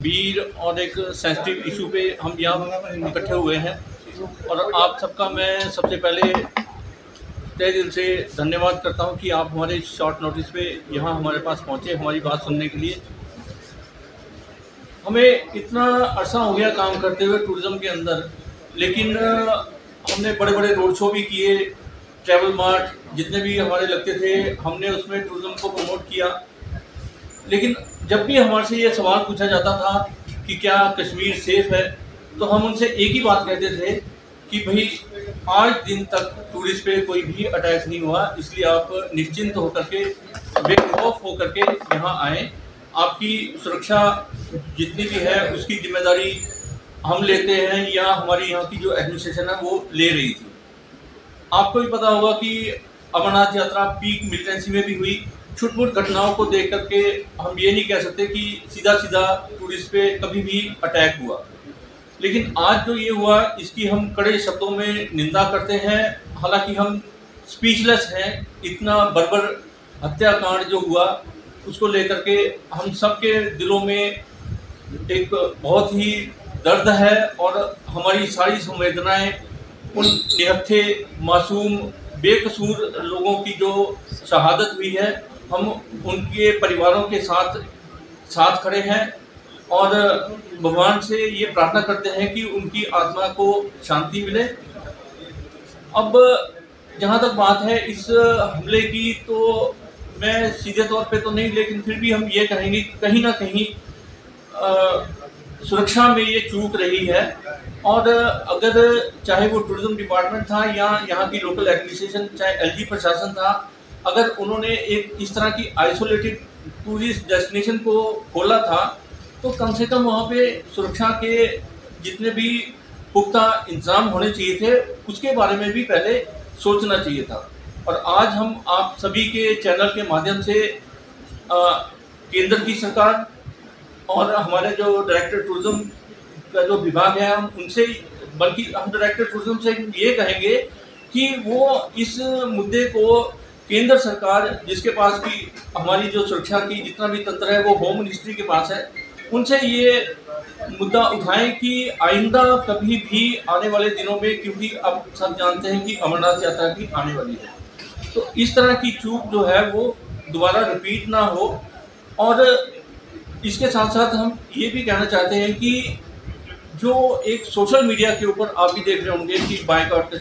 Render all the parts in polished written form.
वीर और एक sensitive issue पे हम यहाँ इकट्ठे हुए हैं और आप सबका मैं सबसे पहले तहे दिल से धन्यवाद करता हूँ कि आप हमारे शॉर्ट नोटिस पे यहाँ हमारे पास पहुँचे हमारी बात सुनने के लिए। हमें इतना अरसा हो गया काम करते हुए टूरिज़्म के अंदर, लेकिन हमने बड़े बड़े रोड शो भी किए, ट्रैवल मार्ट जितने भी हमारे लगते थे हमने उसमें टूरिज़्म को प्रमोट किया। लेकिन जब भी हमारे से ये सवाल पूछा जाता था कि क्या कश्मीर सेफ़ है, तो हम उनसे एक ही बात कहते थे कि भाई आज दिन तक टूरिस्ट पे कोई भी अटैक नहीं हुआ, इसलिए आप निश्चिंत होकर के बेखौफ होकर के यहाँ आएँ। आपकी सुरक्षा जितनी भी है उसकी जिम्मेदारी हम लेते हैं या हमारी यहाँ की जो एडमिनिस्ट्रेशन है वो ले रही थी। आपको भी पता होगा कि अमरनाथ यात्रा पीक मिलिटेंसी में भी हुई। छुटपुट घटनाओं को देख करके हम ये नहीं कह सकते कि सीधा सीधा टूरिस्ट पे कभी भी अटैक हुआ, लेकिन आज जो ये हुआ इसकी हम कड़े शब्दों में निंदा करते हैं। हालांकि हम स्पीचलेस हैं, इतना बर्बर हत्याकांड जो हुआ उसको लेकर के हम सबके दिलों में एक बहुत ही दर्द है और हमारी सारी संवेदनाएं उन निहत्थे मासूम बेकसूर लोगों की जो शहादत हुई है, हम उनके परिवारों के साथ खड़े हैं और भगवान से ये प्रार्थना करते हैं कि उनकी आत्मा को शांति मिले। अब जहाँ तक बात है इस हमले की, तो मैं सीधे तौर पे तो नहीं, लेकिन फिर भी हम ये कहेंगे कि कहीं ना कहीं सुरक्षा में ये चूक रही है। और अगर चाहे वो टूरिज्म डिपार्टमेंट था या यहाँ की लोकल एडमिनिस्ट्रेशन, चाहे एलजी प्रशासन था, अगर उन्होंने एक इस तरह की आइसोलेटेड टूरिस्ट डेस्टिनेशन को खोला था तो कम से कम वहाँ पे सुरक्षा के जितने भी पुख्ता इंतजाम होने चाहिए थे उसके बारे में भी पहले सोचना चाहिए था। और आज हम आप सभी के चैनल के माध्यम से केंद्र की सरकार और हमारे जो डायरेक्टर टूरिज्म का जो विभाग है, हम उनसे, बल्कि हम डायरेक्टर टूरिज्म से ये कहेंगे कि वो इस मुद्दे को केंद्र सरकार, जिसके पास की हमारी जो सुरक्षा की जितना भी तंत्र है वो होम मिनिस्ट्री के पास है, उनसे ये मुद्दा उठाएं कि आइंदा कभी भी आने वाले दिनों में, क्योंकि अब सब जानते हैं कि अमरनाथ यात्रा की आने वाली है, तो इस तरह की चूक जो है वो दोबारा रिपीट ना हो। और इसके साथ साथ हम ये भी कहना चाहते हैं कि जो एक सोशल मीडिया के ऊपर आप भी देख रहे होंगे कि बायकॉट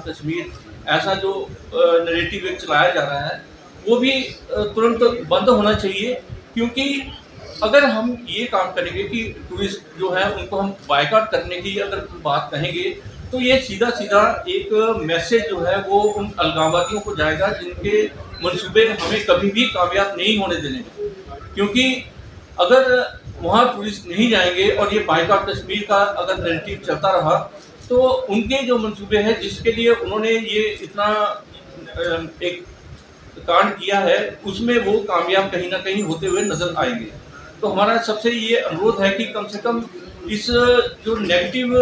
कश्मीर ऐसा जो नैरेटिव एक चलाया जा रहा है, वो भी तुरंत बंद होना चाहिए। क्योंकि अगर हम ये काम करेंगे कि टूरिस्ट जो है उनको हम बायकॉट करने की अगर बात कहेंगे, तो ये सीधा सीधा एक मैसेज जो है वो उन अलगाववादियों को जाएगा जिनके मंसूबे हमें कभी भी कामयाब नहीं होने देने। क्योंकि अगर वहाँ टूरिस्ट नहीं जाएंगे और ये बायकॉट कश्मीर का अगर नैरेटिव चलता रहा, तो उनके जो मंसूबे हैं जिसके लिए उन्होंने ये इतना एक कांड किया है, उसमें वो कामयाब कहीं ना कहीं होते हुए नजर आएंगे। तो हमारा सबसे ये अनुरोध है कि कम से कम इस जो नेगेटिव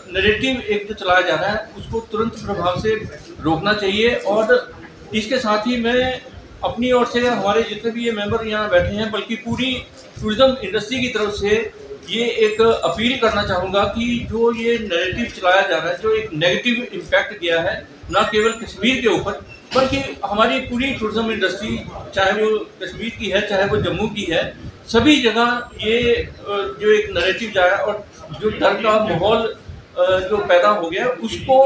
नैरेटिव एक जो चलाया जा रहा है उसको तुरंत प्रभाव से रोकना चाहिए। और इसके साथ ही मैं अपनी ओर से, हमारे जितने भी ये मेंबर यहाँ बैठे हैं, बल्कि पूरी टूरिज्म इंडस्ट्री की तरफ से ये एक अपील करना चाहूँगा कि जो ये नैरेटिव चलाया जा रहा है, जो एक नेगेटिव इम्पैक्ट गया है न केवल कश्मीर के ऊपर बल्कि हमारी पूरी टूरिज्म इंडस्ट्री, चाहे वो कश्मीर की है चाहे वो जम्मू की है, सभी जगह ये जो एक नैरेटिव जाया और जो डर का माहौल जो पैदा हो गया, उसको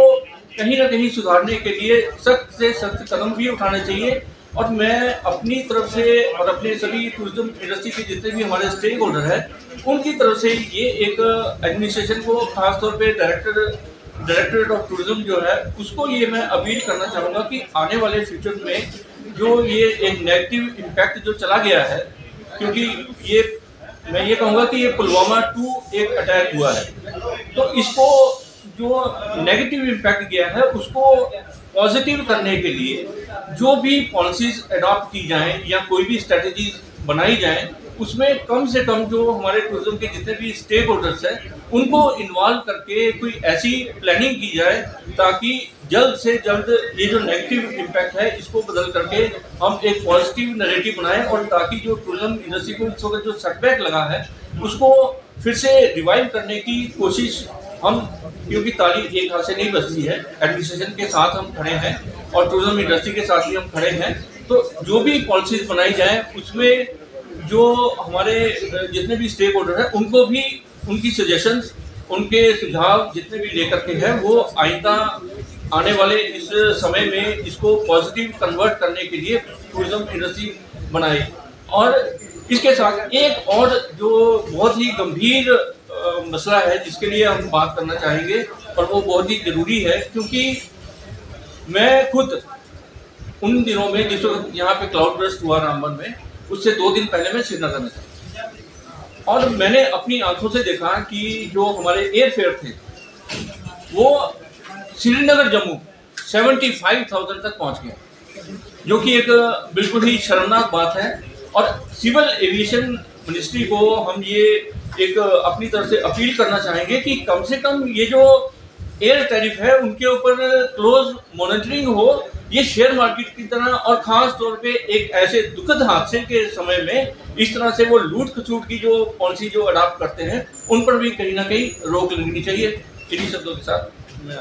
कहीं ना कहीं सुधारने के लिए सख्त से सख्त कदम भी उठाने चाहिए। और मैं अपनी तरफ से और अपने सभी टूरिज्म इंडस्ट्री के जितने भी हमारे स्टेक होल्डर हैं उनकी तरफ से ये एक एडमिनिस्ट्रेशन को, खासतौर पे डायरेक्टरेट ऑफ टूरिज्म जो है उसको ये मैं अपील करना चाहूँगा कि आने वाले फ्यूचर में जो ये एक नेगेटिव इम्पैक्ट जो चला गया है, क्योंकि ये मैं ये कहूँगा कि ये पुलवामा 2 एक अटैक हुआ है, तो इसको जो नेगेटिव इम्पैक्ट गया है उसको पॉजिटिव करने के लिए जो भी पॉलिसीज अडॉप्ट की जाएं या कोई भी स्ट्रेटजीज बनाई जाएं, उसमें कम से कम जो हमारे टूरिज्म के जितने भी स्टेक होल्डर्स हैं उनको इन्वॉल्व करके कोई ऐसी प्लानिंग की जाए ताकि जल्द से जल्द ये जो नेगेटिव इम्पैक्ट है इसको बदल करके हम एक पॉजिटिव नैरेटिव बनाएं, और ताकि जो टूरिज्म इंडस्ट्री को इस वक्त जो सेटबैक लगा है उसको फिर से रिवाइव करने की कोशिश हम, क्योंकि ताली एक हाथ से नहीं बजती है, एडमिनिस्ट्रेशन के साथ हम खड़े हैं और टूरिज्म इंडस्ट्री के साथ भी हम खड़े हैं। तो जो भी पॉलिसीज बनाई जाए उसमें जो हमारे जितने भी स्टेक होल्डर हैं उनको भी उनकी सजेशंस, उनके सुझाव जितने भी लेकर के हैं वो आइंदा आने वाले इस समय में इसको पॉजिटिव कन्वर्ट करने के लिए टूरिज्म इंडस्ट्री बनाए। और इसके साथ एक और जो बहुत ही गंभीर मसला है जिसके लिए हम बात करना चाहेंगे, और वो बहुत ही ज़रूरी है, क्योंकि मैं खुद उन दिनों में जिस वक्त यहाँ पे क्लाउड बर्स्ट हुआ रामबन में, उससे 2 दिन पहले मैं श्रीनगर में था और मैंने अपनी आंखों से देखा कि जो हमारे एयरफेयर थे वो श्रीनगर जम्मू 75,000 तक पहुँच गया, जो कि एक बिल्कुल ही शर्मनाक बात है। और सिविल एविएशन मिनिस्ट्री को हम ये एक अपनी तरफ से अपील करना चाहेंगे कि कम से कम ये जो एयर टैरिफ है उनके ऊपर क्लोज मॉनिटरिंग हो। ये शेयर मार्केट की तरह, और ख़ास तौर पे एक ऐसे दुखद हादसे के समय में इस तरह से वो लूट खसूट की जो पॉलिसी जो अडॉप्ट करते हैं उन पर भी कहीं ना कहीं रोक लगनी चाहिए। इन्हीं शब्दों के साथ मैं